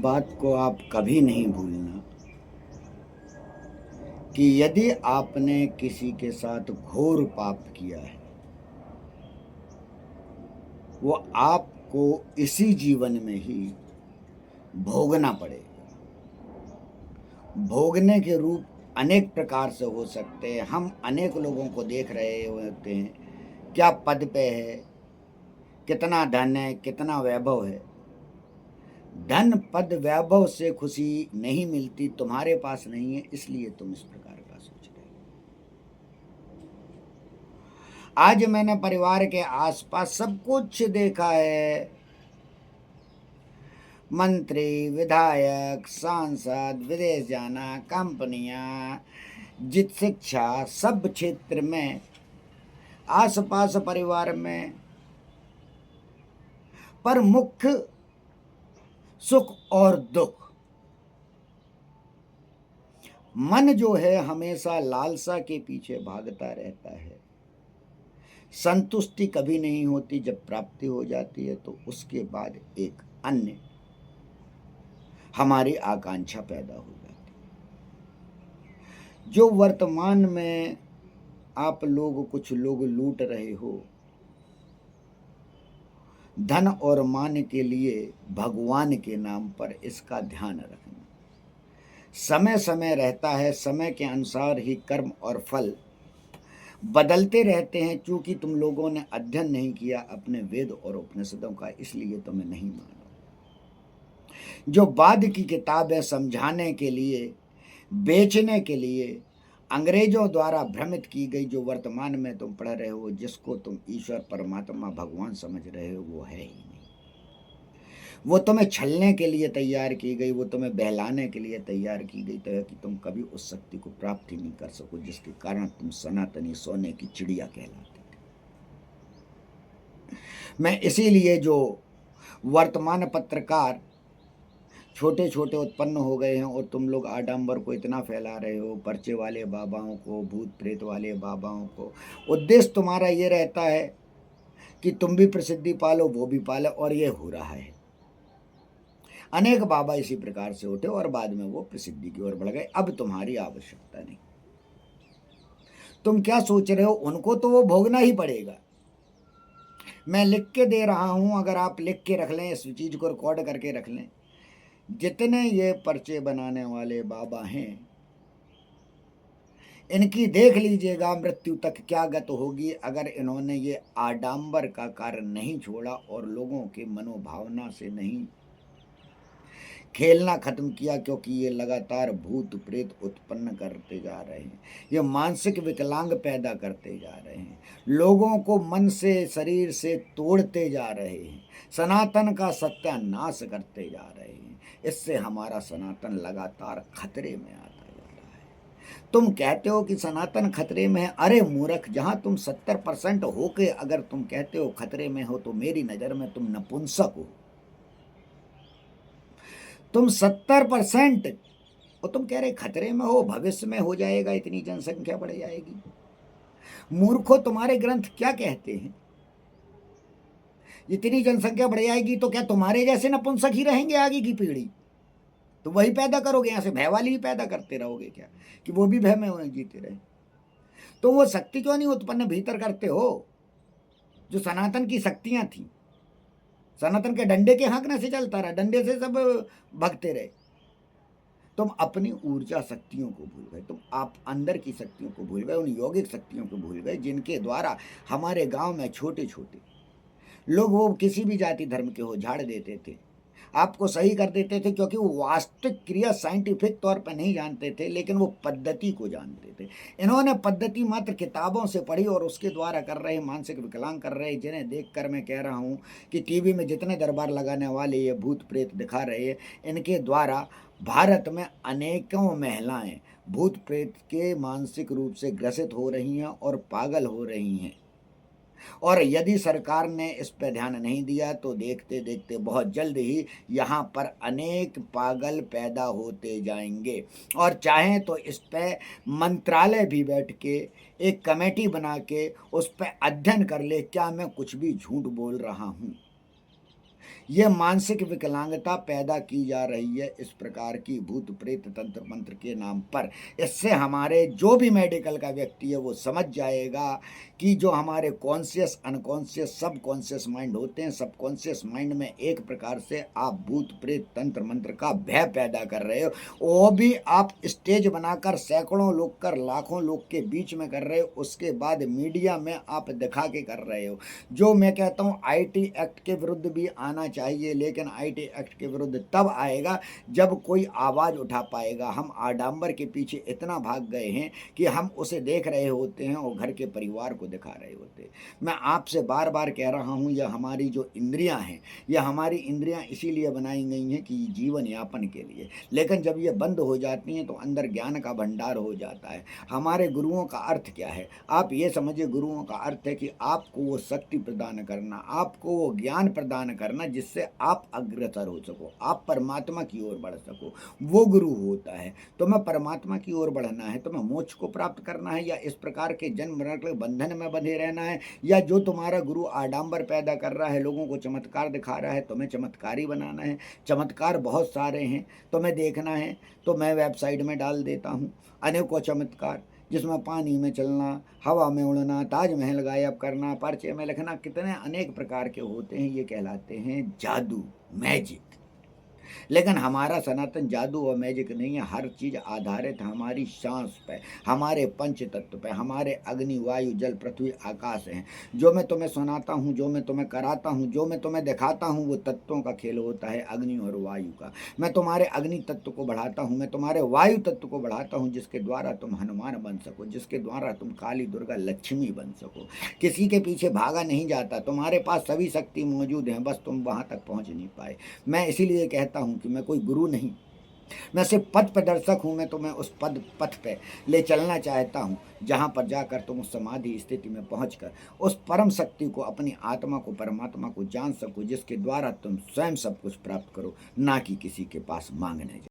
बात को आप कभी नहीं भूलना कि यदि आपने किसी के साथ घोर पाप किया है, वो आपको इसी जीवन में ही भोगना पड़ेगा। भोगने के रूप अनेक प्रकार से हो सकते हैं। हम अनेक लोगों को देख रहे होते हैं, क्या पद पे है, कितना धन है, कितना वैभव है। धन पद वैभव से खुशी नहीं मिलती, तुम्हारे पास नहीं है, इसलिए तुम इस प्रकार का सोच रहे हो। आज मैंने परिवार के आसपास सब कुछ देखा है। मंत्री, विधायक, सांसद, विदेश जाना, कंपनियां, जित शिक्षा, सब क्षेत्र में, आसपास परिवार में, पर मुख्य सुख और दुख। मन जो है हमेशा लालसा के पीछे भागता रहता है। संतुष्टि कभी नहीं होती। जब प्राप्ति हो जाती है तो उसके बाद एक अन्य हमारी आकांक्षा पैदा हो जाती है। जो वर्तमान में आप लोग, कुछ लोग लूट रहे हो, धन और मान के लिए भगवान के नाम पर, इसका ध्यान रखना। समय समय रहता है, समय के अनुसार ही कर्म और फल बदलते रहते हैं। चूंकि तुम लोगों ने अध्ययन नहीं किया अपने वेद और उपनिषदों का, इसलिए तुम्हें नहीं मानो। जो बाद की किताब है समझाने के लिए, बेचने के लिए अंग्रेजों द्वारा भ्रमित की गई, जो वर्तमान में तुम पढ़ रहे हो, जिसको तुम ईश्वर, परमात्मा, भगवान समझ रहे हो, वो है ही नहीं। वो तुम्हें छलने के लिए तैयार की गई, वो तुम्हें बहलाने के लिए तैयार की गई, ताकि तुम कभी उस शक्ति को प्राप्त ही नहीं कर सको, जिसके कारण तुम सनातनी सोने की चिड़िया कहलाते थे। मैं इसीलिए जो वर्तमान पत्रकार छोटे छोटे उत्पन्न हो गए हैं, और तुम लोग आडंबर को इतना फैला रहे हो, पर्चे वाले बाबाओं को, भूत प्रेत वाले बाबाओं को, उद्देश्य तुम्हारा ये रहता है कि तुम भी प्रसिद्धि पालो, वो भी पालो, और ये हो रहा है। अनेक बाबा इसी प्रकार से उठे और बाद में वो प्रसिद्धि की ओर बढ़ गए। अब तुम्हारी आवश्यकता नहीं। तुम क्या सोच रहे हो, उनको तो वो भोगना ही पड़ेगा। मैं लिख के दे रहा हूं, अगर आप लिख के रख लें, इस चीज को रिकॉर्ड करके रख लें, जितने ये पर्चे बनाने वाले बाबा हैं, इनकी देख लीजिएगा मृत्यु तक क्या गत होगी, अगर इन्होंने ये आडंबर का कार्य नहीं छोड़ा और लोगों के मनोभावना से नहीं खेलना खत्म किया। क्योंकि ये लगातार भूत प्रेत उत्पन्न करते जा रहे हैं, ये मानसिक विकलांग पैदा करते जा रहे हैं, लोगों को मन से, शरीर से तोड़ते जा रहे हैं, सनातन का सत्यानाश करते जा रहे हैं। इससे हमारा सनातन लगातार खतरे में आता जा रहा है। तुम कहते हो कि सनातन खतरे में है। अरे मूर्ख, जहां तुम 70% होके अगर तुम कहते हो खतरे में हो, तो मेरी नजर में तुम नपुंसक हो। तुम 70% और तुम कह रहे खतरे में हो, भविष्य में हो जाएगा, इतनी जनसंख्या बढ़ जाएगी। मूर्खों, तुम्हारे ग्रंथ क्या कहते हैं? इतनी जनसंख्या बढ़ जाएगी तो क्या तुम्हारे जैसे नपुंसक ही रहेंगे आगे की पीढ़ी? तो वही पैदा करोगे, यहां से भय वाली ही पैदा करते रहोगे क्या, कि वो भी भय में जीते रहे? तो वो शक्ति क्यों नहीं उत्पन्न भीतर करते हो, जो सनातन की शक्तियां थी? सनातन के डंडे के हाँकने से चलता रहा, डंडे से सब भगते रहे। तुम अपनी ऊर्जा शक्तियों को भूल गए, तुम आप अंदर की शक्तियों को भूल गए, उन यौगिक शक्तियों को भूल गए, जिनके द्वारा हमारे गांव में छोटे छोटे लोग, वो किसी भी जाति धर्म के हो, झाड़ देते थे, आपको सही कर देते थे, क्योंकि वो वास्तविक क्रिया साइंटिफिक तौर पर नहीं जानते थे, लेकिन वो पद्धति को जानते थे। इन्होंने पद्धति मात्र किताबों से पढ़ी और उसके द्वारा कर रहे, मानसिक विकलांग कर रहे, जिन्हें देखकर मैं कह रहा हूँ कि टीवी में जितने दरबार लगाने वाले ये भूत प्रेत दिखा रहे हैं, इनके द्वारा भारत में अनेकों महिलाएं भूत प्रेत के मानसिक रूप से ग्रसित हो रही हैं और पागल हो रही हैं। और यदि सरकार ने इस पर ध्यान नहीं दिया तो देखते देखते बहुत जल्द ही यहाँ पर अनेक पागल पैदा होते जाएंगे। और चाहें तो इस पर मंत्रालय भी बैठ के एक कमेटी बना के उस पर अध्ययन कर ले, क्या मैं कुछ भी झूठ बोल रहा हूँ? ये मानसिक विकलांगता पैदा की जा रही है इस प्रकार की भूत प्रेत तंत्र मंत्र के नाम पर। इससे हमारे जो भी मेडिकल का व्यक्ति है वो समझ जाएगा कि जो हमारे कॉन्शियस, अनकॉन्शियस, सब कॉन्शियस माइंड होते हैं, सब कॉन्शियस माइंड में एक प्रकार से आप भूत प्रेत तंत्र मंत्र का भय पैदा कर रहे हो। वो भी आप स्टेज बनाकर सैकड़ों लोग कर, लाखों लोग के बीच में कर रहे हो, उसके बाद मीडिया में आप दिखा के कर रहे हो। जो मैं कहता हूँ आईटी एक्ट के विरुद्ध भी आना चाहिए, लेकिन आईटी एक्ट के विरुद्ध तब आएगा जब कोई आवाज़ उठा पाएगा। हम आडंबर के पीछे इतना भाग गए हैं कि हम उसे देख रहे होते हैं और घर के परिवार को दिखा रहे होते हैं। मैं आपसे बार बार कह रहा हूँ, यह हमारी जो इंद्रियां हैं, यह हमारी इंद्रियां इसीलिए बनाई गई हैं कि जीवन यापन के लिए, लेकिन जब ये बंद हो जाती हैं तो अंदर ज्ञान का भंडार हो जाता है। हमारे गुरुओं का अर्थ क्या है? आप ये समझिए, गुरुओं का अर्थ है कि आपको वो शक्ति प्रदान करना, आपको वो ज्ञान प्रदान करना जिससे आप अग्रसर हो सको, आप परमात्मा की ओर बढ़ सको, वो गुरु होता है। तो मैं परमात्मा की ओर बढ़ना है, तो मैं मोक्ष को प्राप्त करना है, या इस प्रकार के जन्म मरण के बंधन में बंधे रहना है, या जो तुम्हारा गुरु आडंबर पैदा कर रहा है, लोगों को चमत्कार दिखा रहा है, तुम्हें चमत्कारी बनाना है। चमत्कार बहुत सारे हैं, तुम्हें देखना है तो मैं वेबसाइट में डाल देता हूँ अनेकों चमत्कार, जिसमें पानी में चलना, हवा में उड़ना, ताजमहल गायब करना, पर्चे में लिखना, कितने अनेक प्रकार के होते हैं। ये कहलाते हैं जादू, मैजिक। लेकिन हमारा सनातन जादू और मैजिक नहीं है। हर चीज़ आधारित है हमारी सांस पे, हमारे पंच तत्व पे, हमारे अग्नि, वायु, जल, पृथ्वी, आकाश हैं। जो मैं तुम्हें सुनाता हूँ, जो मैं तुम्हें कराता हूँ, जो मैं तुम्हें दिखाता हूँ, वो तत्वों का खेल होता है, अग्नि और वायु का। मैं तुम्हारे अग्नि तत्व को बढ़ाता हूँ, मैं तुम्हारे वायु तत्व को बढ़ाता हूँ, जिसके द्वारा तुम हनुमान बन सको, जिसके द्वारा तुम काली, दुर्गा, लक्ष्मी बन सको। किसी के पीछे भागा नहीं जाता, तुम्हारे पास सभी शक्ति मौजूद हैं, बस तुम वहाँ तक पहुँच नहीं पाए। मैं इसीलिए कहता हूँ कि मैं कोई गुरु नहीं, मैं सिर्फ पथ प्रदर्शक हूँ। मैं तुम्हें उस पथ पे ले चलना चाहता हूँ जहाँ पर जाकर तुम उस समाधि स्थिति में पहुँचकर उस परम शक्ति को, अपनी आत्मा को, परमात्मा को जान सको, जिसके द्वारा तुम स्वयं सब कुछ प्राप्त करो, ना कि किसी के पास मांगने जाओ।